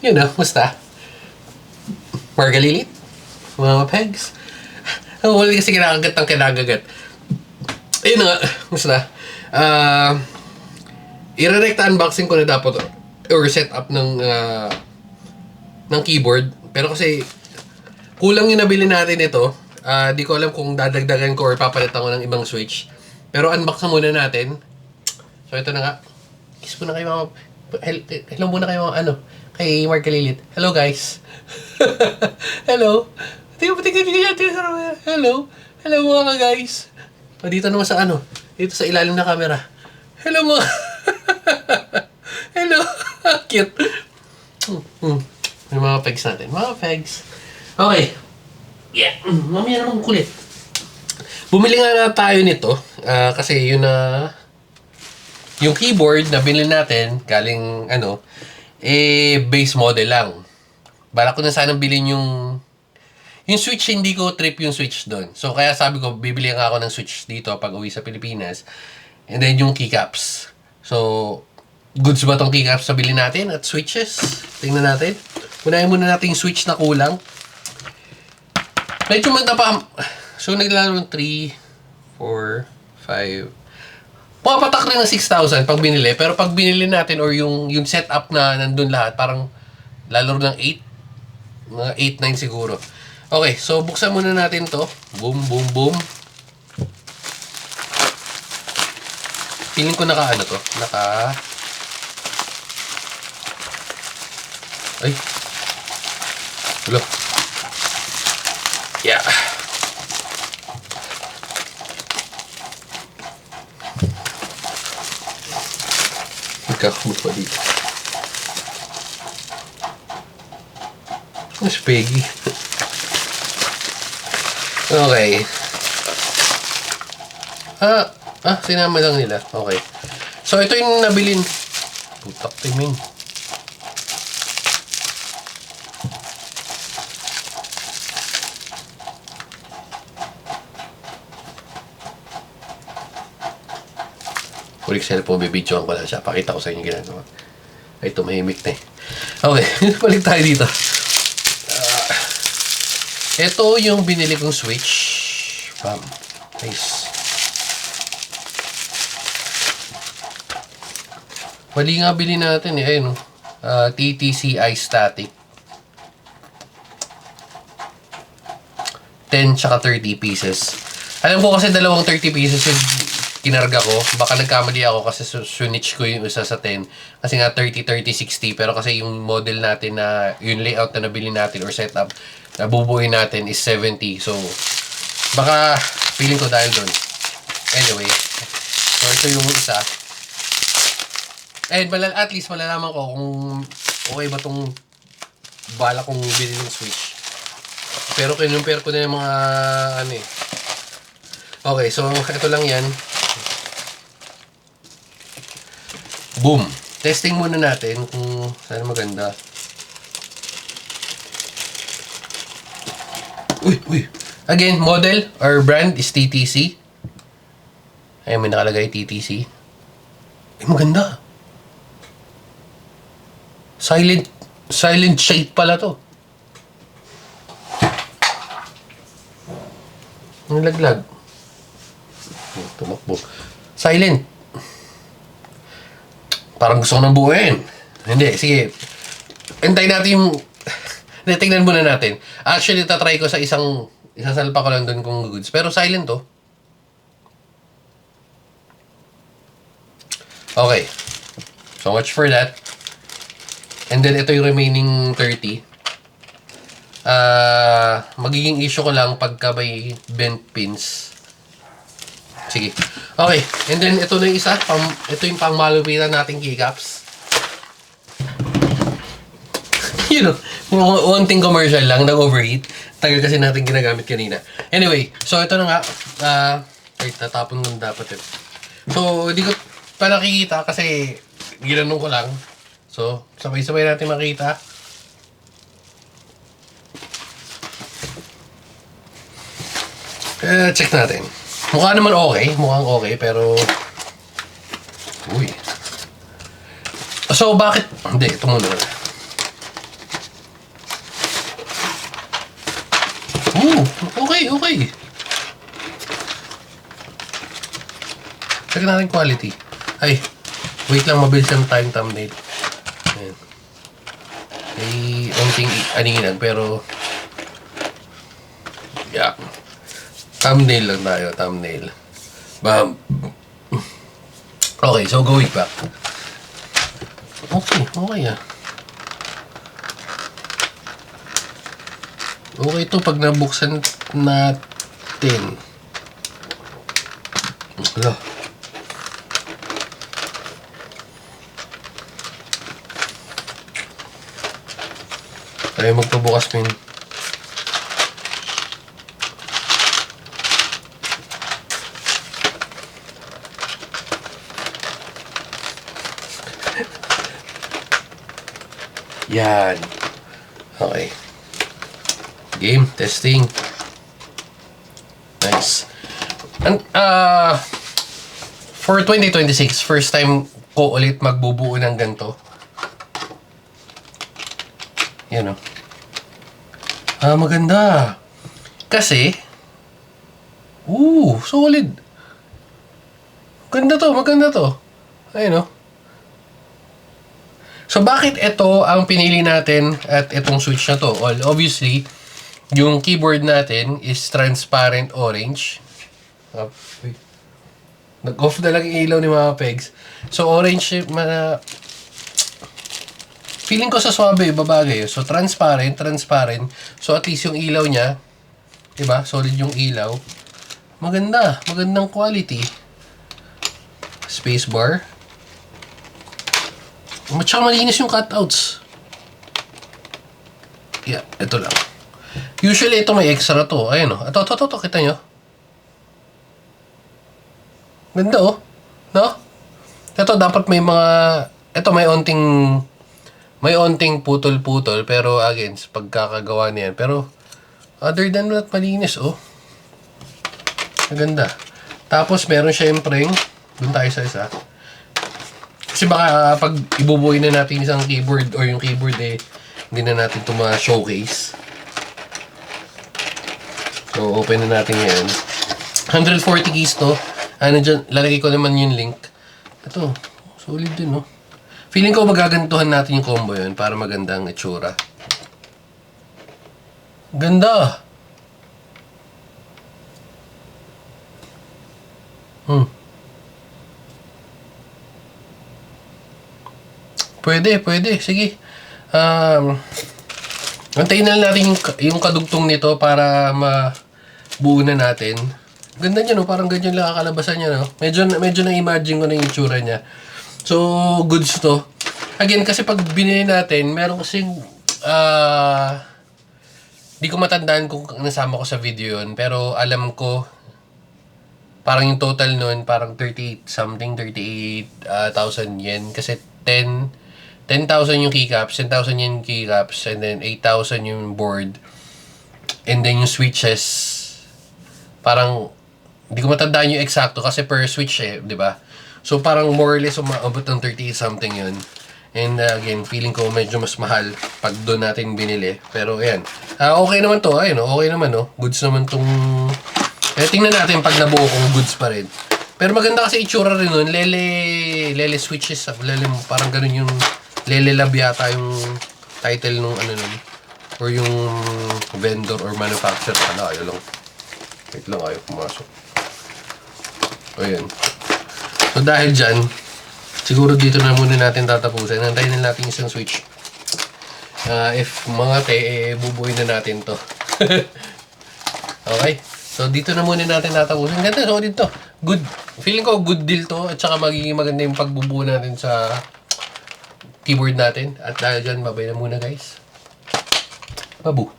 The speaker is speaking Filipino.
You know, musta? Margalilit? Mga pegs? Ang huli kasi kinakagat ang kinagagat. Ayun nga, musta? I-recta unboxing ko na dapat or set up ng keyboard. Pero kasi kulang yung nabili natin ito. Di ko alam kung dadagdagan ko or papalitan ko ng ibang switch. Pero unbox na muna natin. So ito na nga. Kiss muna kayo mga... Hello muna kayo mga kay Mark Kalilit. Hello guys. Hello. Tingnan nyo yan. Hello. Hello mga guys. Dito naman sa dito sa ilalim na camera. Hello mga... Hello. Cute. Yung mga pegs natin. Mga pegs. Okay. Yeah. Mamaya naman kulit. Bumili nga tayo nito. Kasi yun yung keyboard na binili natin, galing base model lang. Balak ko na sanang bilhin yung switch, hindi ko trip yung switch doon. So kaya sabi ko, bibili nga ako ng switch dito pag uwi sa Pilipinas. And then yung keycaps. So, goods ba tong keycaps na bilhin natin at switches? Tingnan natin. Unahin muna natin yung switch na kulang. Medyo magtapa. So, naglalaro ng 3, 4, 5. Pumapatak rin ng 6,000 pag binili. Pero pag binili natin or yung setup na nandun lahat, parang lalaro ng 8. Mga 8, 9 siguro. Okay, so buksan muna natin to. Boom, boom, boom. Feeling ko to. Ay. Hello. Yeah. Magkakamot pa dito. Mas Peggy. Okay. Sinama lang nila. Okay. So, ito yung nabilin. Putak timing. Kulik cellphone, bibidyoan ko lang siya. Pakita ko sa inyo ginagawa. Ay, tumahimik na eh. Okay, balik tayo dito. Ito yung binili kong switch. Bam. Nice. Mali nga bili natin eh. Ayun, TTC iStatic. 10 tsaka 30 pieces. Alam ko kasi dalawang 30 pieces yung kinarga ko. Baka nagkamali ako kasi switch ko yung isa sa 10. Kasi nga 30, 30, 60. Pero kasi yung model natin na yung layout na nabili natin or setup na bubuuin natin is 70. So, baka feeling ko dahil doon. Anyway. So, ito yung isa. And at least malalaman ko kung okay ba tong bala kong bilhin ng switch. Pero kinumpare ko na yung mga Okay, so ito lang yan. Boom. Testing muna natin kung saan maganda. Uy. Again, model or brand is TTC. Ayun, may nakalagay TTC. Ay, maganda. Silent shade pala to. Ang laglag. Tumakbo. Silent. Parang gusto ko nang buuin. Hindi, sige. Hintayin natin yung... Tingnan muna natin. Actually, tatry ko sa isasalpa ko lang doon kung goods. Pero silent to. Okay. So much for that. And then, ito yung remaining 30. Magiging issue ko lang pagka may bent pins. Sige. Okay. And then, ito na yung isa. Ito yung pangmalupitan nating keycaps. You know, one-thing commercial lang, nag-overheat. Tagal kasi natin ginagamit kanina. Anyway, so ito na nga. Wait, tatapon nun dapat yun. So, hindi ko pa nakikita kasi ginanong ko lang. So, sabay-sabay natin makita. Check natin. Mukha naman okay. Mukhang okay, pero... Uy. So, bakit... Hindi, ito muna. Okay. Check natin quality. Ay, wait lang, mabilis ang time thumbnail. Ayan. May onting aningan, pero yeah. Thumbnail lang tayo, thumbnail. Bam. Okay, so going back. Okay ah. Okay to pag nabuksan natin. Wala. Tayo magpabukas, min. Yan. Okay. Game testing. Nice. And for 2026, first time ko ulit magbubuo ng ganito. Yan o. Maganda. Kasi, solid. Maganda to. Ayun o. So, bakit ito ang pinili natin at itong switch na to? Well, obviously, yung keyboard natin is transparent orange. Nag-off na lang yung ilaw ni mga pegs. So, orange, feeling ko sa swabe, babagay. So, transparent. So, at least yung ilaw niya, diba? Solid yung ilaw. Magandang quality. Spacebar. Tsaka malinis yung cutouts. Yeah, ito lang. Usually, ito may extra to. Ayun o. Ito. Kita nyo? Ganda oh. No? Ito, dapat may mga... Ito, may onting putol-putol. Pero, again, sa pagkakagawa niyan. Pero, other than that, malinis oh. Maganda. Tapos, meron siyempreng... Doon tayo sa isa. Kasi baka pag ibubuhay na natin isang keyboard or yung keyboard hindi na natin ito ma-showcase. So, open na natin yan. 140 keys to. Dyan, lalagay ko naman yung link. Ito, solid din, no? Feeling ko magagantuhan natin yung combo yun para maganda ang itsura. Ganda! Pwede. Sige. Antayin na natin yung kadugtong nito para mabuo na natin. Ganda niya, no? Parang ganyan lang kakalabasan niya, no? Medyo na-imagine ko na yung itsura niya. So, goods to. Again, kasi pag binili natin, meron kasing... di ko matandaan kung nasama ko sa video yun. Pero alam ko, parang yung total nun, parang 38,000 yen. Kasi 10,000 yung keycaps, 10,000 yung keycaps, and then 8,000 yung board. And then yung switches, parang, hindi ko matandaan yung eksakto kasi per switch di ba? So parang more or less umabot ng 38 something yun. And again, feeling ko medyo mas mahal pag doon natin binili. Pero ayan, okay naman to, ayun, okay naman no. Goods naman tong, tingnan natin pag nabuo kung goods pa rin. Pero maganda kasi itsura rin nun, lele switches, parang ganun yung Lele Lab yata yung title nung nun. Or yung vendor or manufacturer. Ayaw lang. Wait lang, ayaw pumasok. Ayan. So dahil dyan, siguro dito na muna natin tatapusin. Antayin na natin isang switch. If mga bubuin na natin to. Okay? So dito na muna natin tatapusin. Ganda, so dito. Good. Feeling ko good deal to. At saka magiging maganda yung pagbubuo natin sa keyboard natin. At dahil dyan, babay na muna guys. Babu.